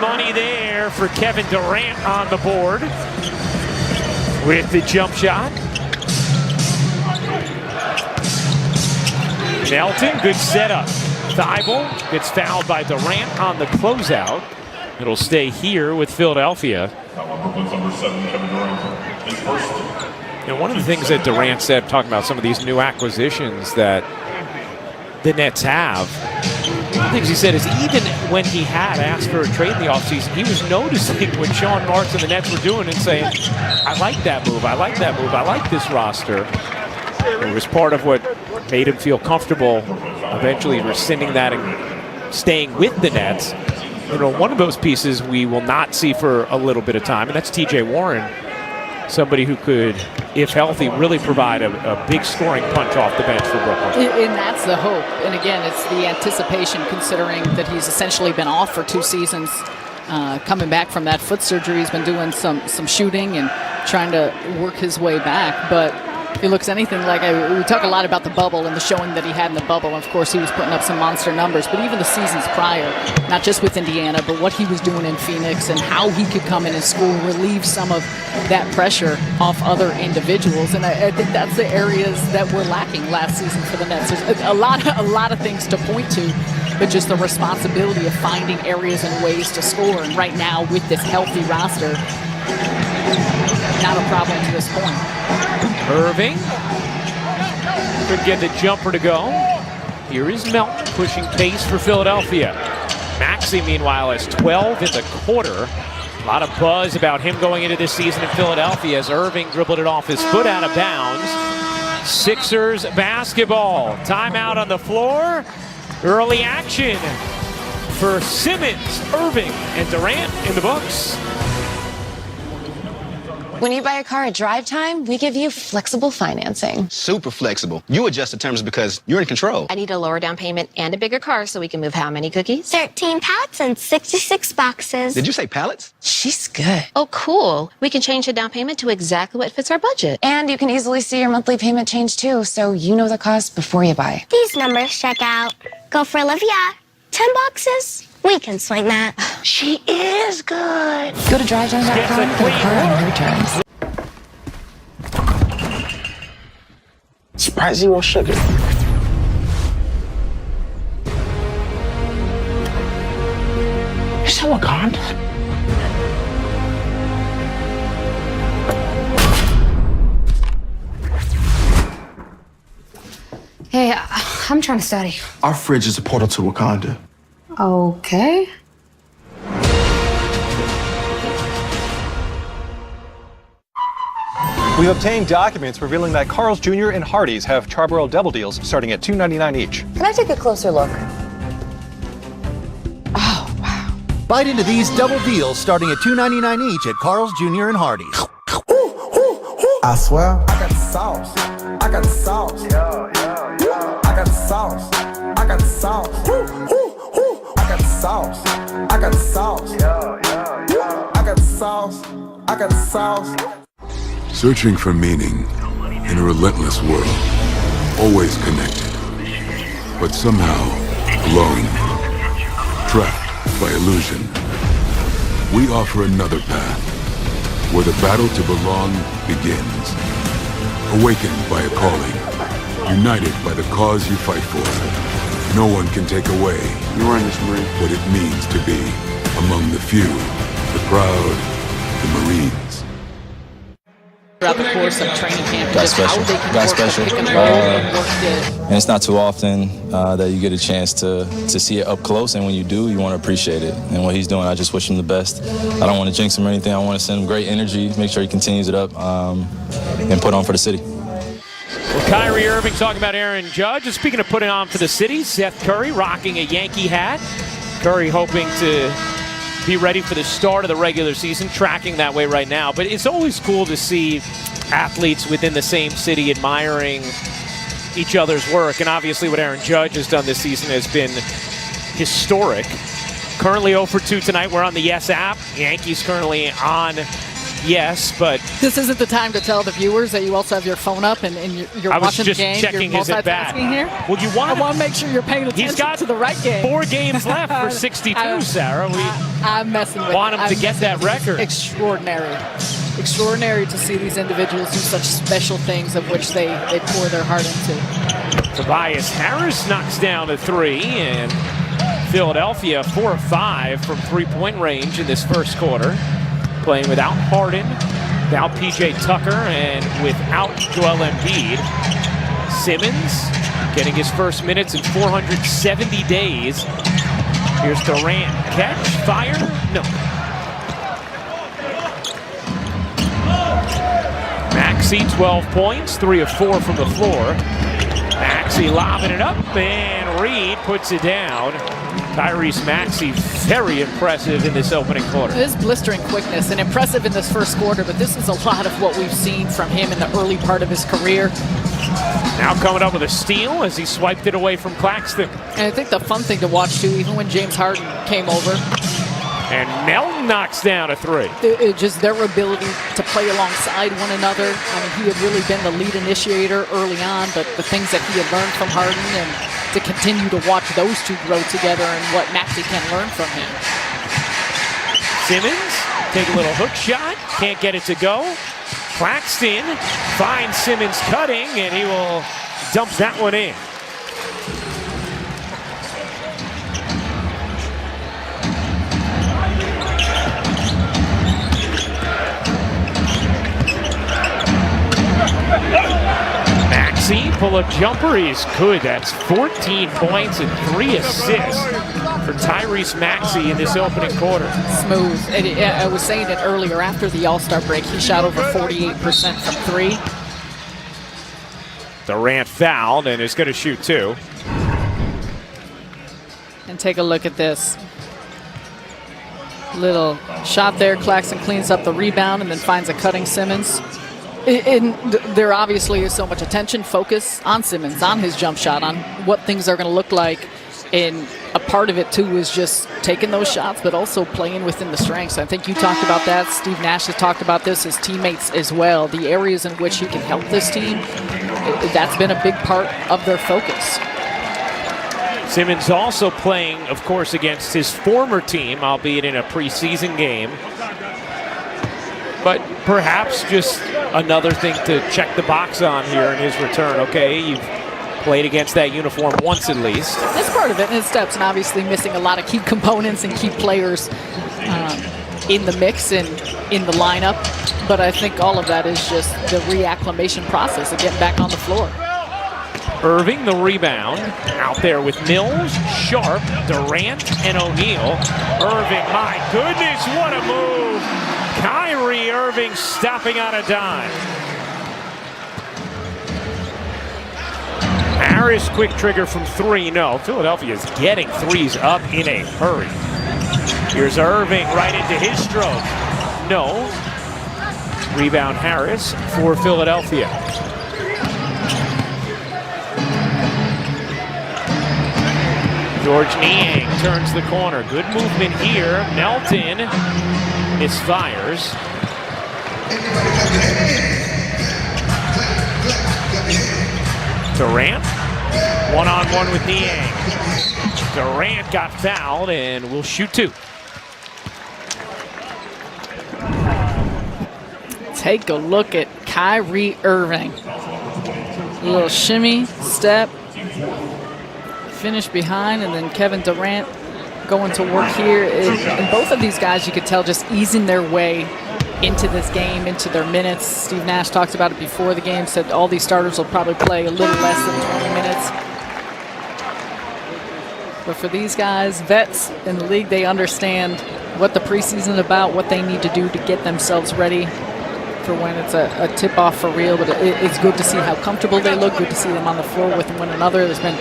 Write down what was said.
money there for Kevin Durant on the board with the jump shot. Melton, good setup. Thibault gets fouled by Durant on the closeout. It'll stay here with Philadelphia. And one of the things that Durant said, talking about some of these new acquisitions that the Nets have, one of the things he said is even when he had asked for a trade in the offseason, he was noticing what Sean Marks and the Nets were doing and saying, I like that move, I like that move, I like this roster. It was part of what made him feel comfortable eventually rescinding that and staying with the Nets. You know, one of those pieces we will not see for a little bit of time, and that's T.J. Warren, somebody who could, if healthy, really provide a big scoring punch off the bench for Brooklyn. And that's the hope. And again, it's the anticipation, considering that he's essentially been off for 2 seasons. Coming back from that foot surgery, he's been doing some shooting and trying to work his way back. But he looks anything like, we talk a lot about the bubble and the showing that he had in the bubble. And of course, he was putting up some monster numbers. But even the seasons prior, not just with Indiana, but what he was doing in Phoenix and how he could come in and score, relieve some of that pressure off other individuals. And I think that's the areas that were lacking last season for the Nets. There's a lot of things to point to, but just the responsibility of finding areas and ways to score. And right now, with this healthy roster, not a problem to this point. Irving could get the jumper to go. Here is Melton pushing pace for Philadelphia. Maxey, meanwhile, has 12 in the quarter. A lot of buzz about him going into this season in Philadelphia as Irving dribbled it off his foot out of bounds. Sixers basketball. Timeout on the floor. Early action for Simmons, Irving, and Durant in the books. When you buy a car at Drive Time, we give you flexible financing. Super flexible. You adjust the terms because you're in control. I need a lower down payment and a bigger car so we can move how many cookies? 13 pallets and 66 boxes. Did you say pallets? She's good. Oh, cool. We can change the down payment to exactly what fits our budget. And you can easily see your monthly payment change too, so you know the cost before you buy. These numbers check out. Go for Olivia. 10 boxes. We can swing that. She is good. Go to drivetime.com for a car on your terms. Sprite Zero Sugar. Is that Wakanda? Hey, I'm trying to study. Our fridge is a portal to Wakanda. Okay. We've obtained documents revealing that Carl's Jr. and Hardee's have Charbroil double deals starting at $2.99 each. Can I take a closer look? Oh, wow. Bite into these double deals starting at $2.99 each at Carl's Jr. and Hardee's. I swear, I got the sauce. I got the sauce. I got the sauce. I got the sauce. I got the sauce. I got the sauce. I got the sauce. I got the sauce. Searching for meaning in a relentless world, always connected, but somehow alone, trapped by illusion. We offer another path, where the battle to belong begins. Awakened by a calling, united by the cause you fight for. No one can take away what it means to be among the few, the proud, the Marines. Throughout the course of training camp, Got just special. how they can Got work special. the pick and roll and work the... And it's not too often that you get a chance to see it up close, and when you do, you want to appreciate it. And what he's doing, I just wish him the best. I don't want to jinx him or anything. I want to send him great energy, make sure he continues it up, and put on for the city. Well, Kyrie Irving talking about Aaron Judge. And speaking of putting on for the city, Seth Curry rocking a Yankee hat. Curry hoping to be ready for the start of the regular season, tracking that way right now. But it's always cool to see athletes within the same city admiring each other's work. And obviously what Aaron Judge has done this season has been historic. Currently 0 for 2 tonight. We're on the Yes app. Yankees currently on yes, but this isn't the time to tell the viewers that you also have your phone up and you're watching the game. Checking you're his at bat. Here. Well, I want to make sure you're paying attention to the right game. 4 games left for 62, Sarah. I'm messing with want him to get that record. Extraordinary to see these individuals do such special things of which they pour their heart into. Tobias Harris knocks down a 3, and Philadelphia 4 of 5 from 3-point range in this first quarter. Playing without Harden, without PJ Tucker, and without Joel Embiid. Simmons getting his first minutes in 470 days. Here's Durant. Catch, fire, no. Maxey, 12 points, 3 of 4 from the floor. Maxey lobbing it up, and Reed puts it down. Tyrese Maxey, very impressive in this opening quarter. His blistering quickness and impressive in this first quarter, but this is a lot of what we've seen from him in the early part of his career. Now coming up with a steal as he swiped it away from Claxton. And I think the fun thing to watch, too, even when James Harden came over. And Melton knocks down a 3. Just their ability to play alongside one another. I mean, he had really been the lead initiator early on, but the things that he had learned from Harden and to continue to watch those two grow together and what Maxey can learn from him. Simmons, take a little hook shot, can't get it to go. Claxton finds Simmons cutting, and he will dump that one in. Maxey, pull-up jumper, he's good. That's 14 points and 3 assists for Tyrese Maxey in this opening quarter. Smooth. I was saying it earlier, after the All-Star break, he shot over 48% from 3. Durant fouled and is going to shoot 2. And take a look at this. Little shot there. Claxton cleans up the rebound and then finds a cutting Simmons. There obviously is so much attention, focus on Simmons, on his jump shot, on what things are going to look like. And a part of it, too, is just taking those shots, but also playing within the strengths. I think you talked about that. Steve Nash has talked about this, his teammates as well. The areas in which he can help this team, that's been a big part of their focus. Simmons also playing, of course, against his former team, albeit in a preseason game. But perhaps just another thing to check the box on here in his return. Okay, you've played against that uniform once at least. That's part of it in his steps, and obviously missing a lot of key components and key players in the mix and in the lineup. But I think all of that is just the reacclimation process of getting back on the floor. Irving, the rebound, out there with Mills, Sharp, Durant, and O'Neal. Irving, my goodness, what a move! Kyrie Irving stopping on a dime. Harris, quick trigger from 3. No, Philadelphia is getting 3s up in a hurry. Here's Irving right into his stroke. No. Rebound Harris for Philadelphia. George Niang turns the corner. Good movement here. Melton misfires. Durant, one-on-one with Niang. Durant got fouled and will shoot 2. Take a look at Kyrie Irving. A little shimmy, step, finish behind, and then Kevin Durant going to work here. And both of these guys, you could tell, just easing their way into this game, into their minutes. Steve Nash talked about it before the game, said all these starters will probably play a little less than 20 minutes. But for these guys, vets in the league, they understand what the preseason is about, what they need to do to get themselves ready for when it's a tip-off for real. But it's good to see how comfortable they look, good to see them on the floor with one another. There's been